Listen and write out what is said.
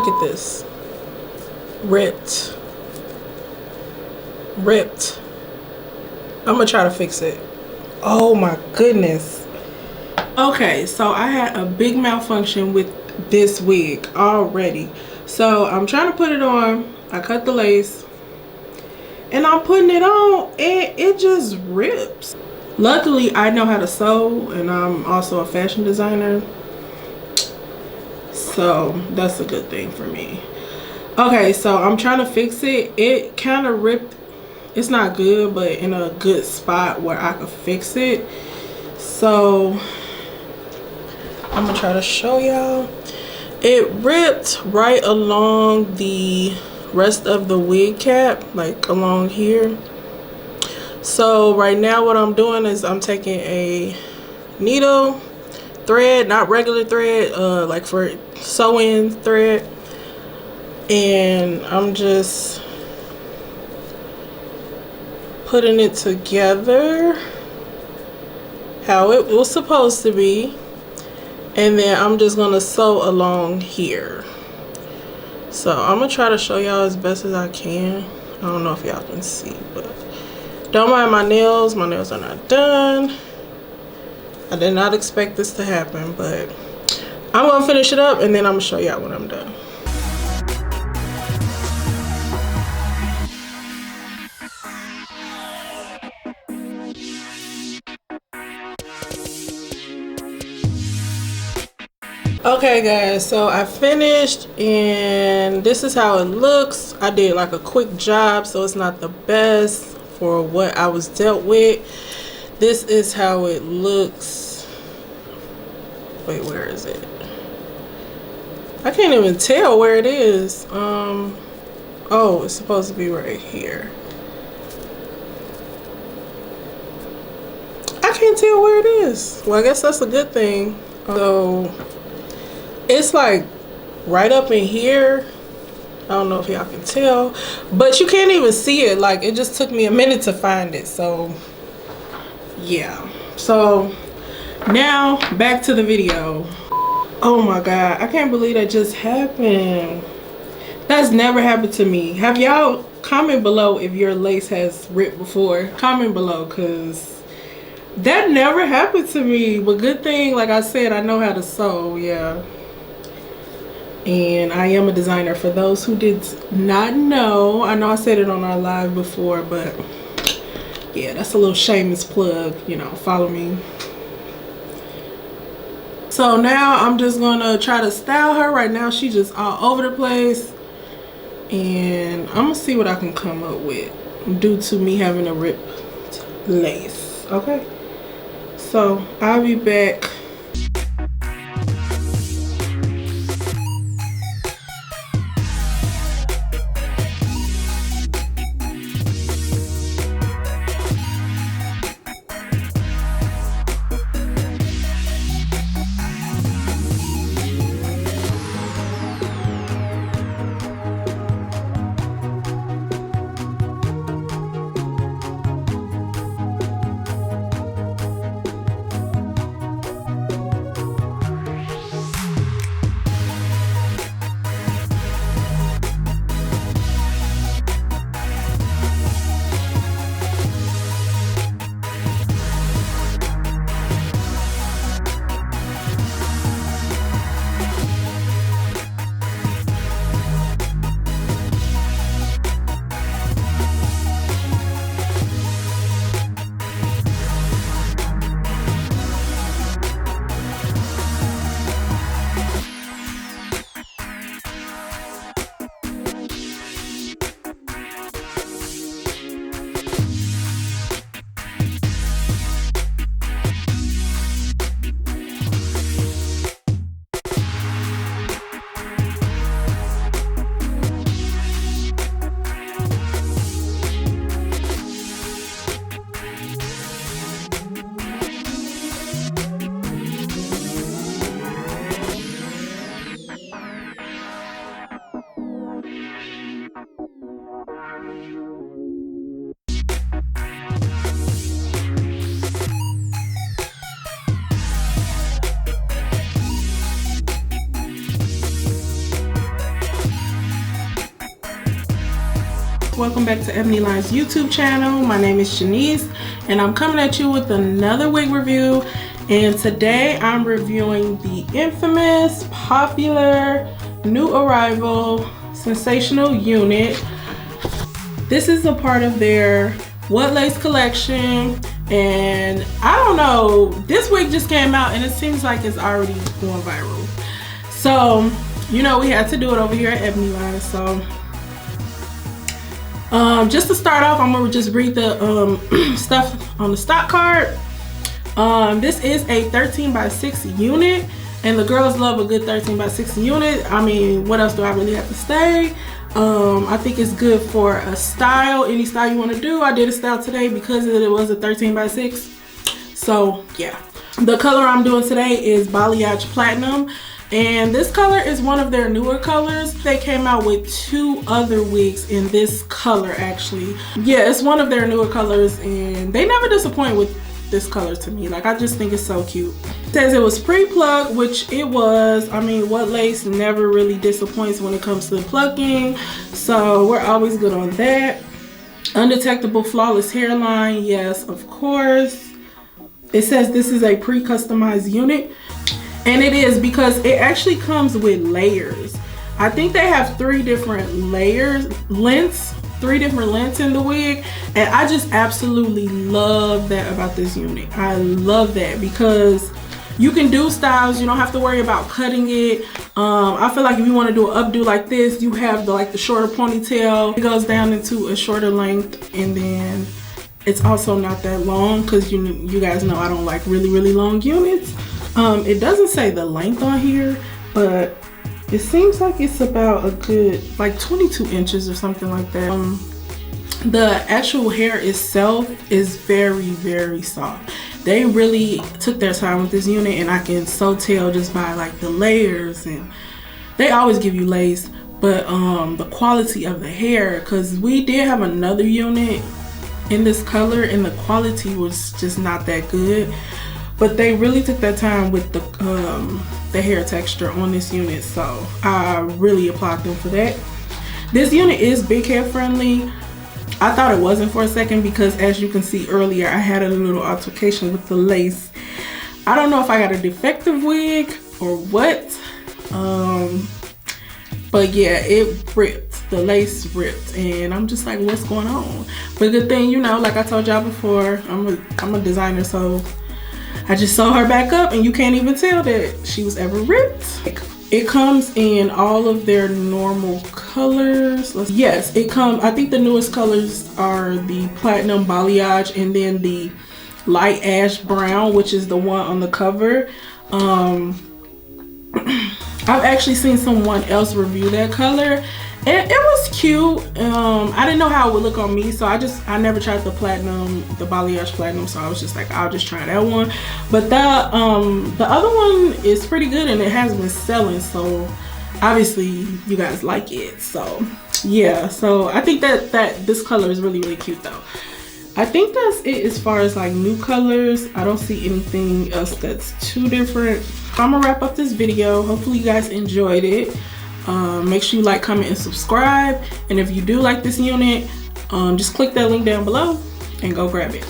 Look at this. Ripped. Ripped. I'm gonna try to fix it. Oh my goodness. Okay, so I had a big malfunction with this wig already. So I'm trying to put it on. I cut the lace and I'm putting it on and it just rips. Luckily, I know how to sew and I'm also a fashion designer. So that's a good thing for me. Okay, so I'm trying to fix it. It kind of ripped. It's not good, but in a good spot where I could fix it. So I'm gonna try to show y'all. It ripped right along the rest of the wig cap, like along here. So right now what I'm doing is I'm taking a needle, thread, not regular thread, like for sew-in thread, and I'm just putting it together how it was supposed to be, and then I'm just gonna sew along here. So I'm gonna try to show y'all as best as I can. I don't know if y'all can see, but don't mind my nails. My nails are not done. I did not expect this to happen, but I'm gonna finish it up and then I'm gonna show y'all when I'm done. Okay guys, so I finished and this is how it looks. I did like a quick job, so it's not the best for what I was dealt with. This is how it looks. Wait, where is it? I can't even tell where it is. Oh, it's supposed to be right here. I can't tell where it is. Well, I guess that's a good thing. So it's like right up in here. I don't know if y'all can tell, but you can't even see it. Like, it just took me a minute to find it. So yeah, so now back to the video. Oh my god, I can't believe that just happened. That's never happened to me. Have y'all, comment below if your lace has ripped before. Comment below, because that never happened to me. But good thing, like I said, I know how to sew. Yeah, and I am a designer, for those who did not know. I know I said it on our live before, but yeah, that's a little shameless plug, you know, follow me. So now I'm just gonna try to style her. Right now she's just all over the place, and I'm gonna see what I can come up with due to me having a ripped lace. Okay, so I'll be back. welcome back to Ebony Line's YouTube channel. My name is Shanice and I'm coming at you with another wig review, and today I'm reviewing the infamous, popular, new arrival Sensational unit. This is a part of their What Lace collection, and I don't know, this wig just came out and it seems like it's already going viral. So you know, we had to do it over here at Ebony Line. So just to start off, I'm gonna just read the stuff on the stock card. This is a 13x6 unit, and the girls love a good 13x6 unit. I mean, what else do I really have to say? I think it's good for a style, any style you want to do. I did a style today because it was a 13x6. So yeah, the color I'm doing today is Balayage Platinum. And this color is one of their newer colors. They came out with 2 other wigs in this color actually. Yeah, it's one of their newer colors and they never disappoint with this color to me. Like, I just think it's so cute. It says it was pre-plugged, which it was. I mean, What Lace never really disappoints when it comes to plucking. So we're always good on that. Undetectable flawless hairline, yes, of course. It says this is a pre-customized unit. And it is, because it actually comes with layers. I think they have 3 different layers, lengths, 3 different lengths in the wig. And I just absolutely love that about this unit. I love that because you can do styles, you don't have to worry about cutting it. I feel like if you want to do an updo like this, you have the shorter ponytail. It goes down into a shorter length, and then it's also not that long because you guys know I don't like really long units. It doesn't say the length on here, but it seems like it's about a good 22 inches or something like that. The actual hair itself is very soft. They really took their time with this unit, and I can so tell just by the layers, and they always give you lace, but the quality of the hair, because we did have another unit in this color and the quality was just not that good. But they really took their time with the hair texture on this unit, so I really applaud them for that. This unit is big hair friendly. I thought it wasn't for a second because, as you can see earlier, I had a little altercation with the lace. I don't know if I got a defective wig or what, but yeah, it ripped. The lace ripped, and I'm just like, what's going on? But good thing, you know, like I told y'all before, I'm a designer, so I just sew her back up and you can't even tell that she was ever ripped. It comes in all of their normal colors. Yes, it comes, I think the newest colors are the Platinum Balayage and then the light ash brown, which is the one on the cover. I've actually seen someone else review that color. It was cute. I didn't know how it would look on me, so I never tried the Balayage Platinum, so I was just like, I'll just try that one. But the other one is pretty good and it has been selling, so obviously you guys like it. So yeah, so I think that this color is really cute though. I think that's it as far as new colors. I don't see anything else that's too different. I'm gonna wrap up this video. Hopefully you guys enjoyed it. Make sure you like, comment, and subscribe. And if you do like this unit, just click that link down below and go grab it.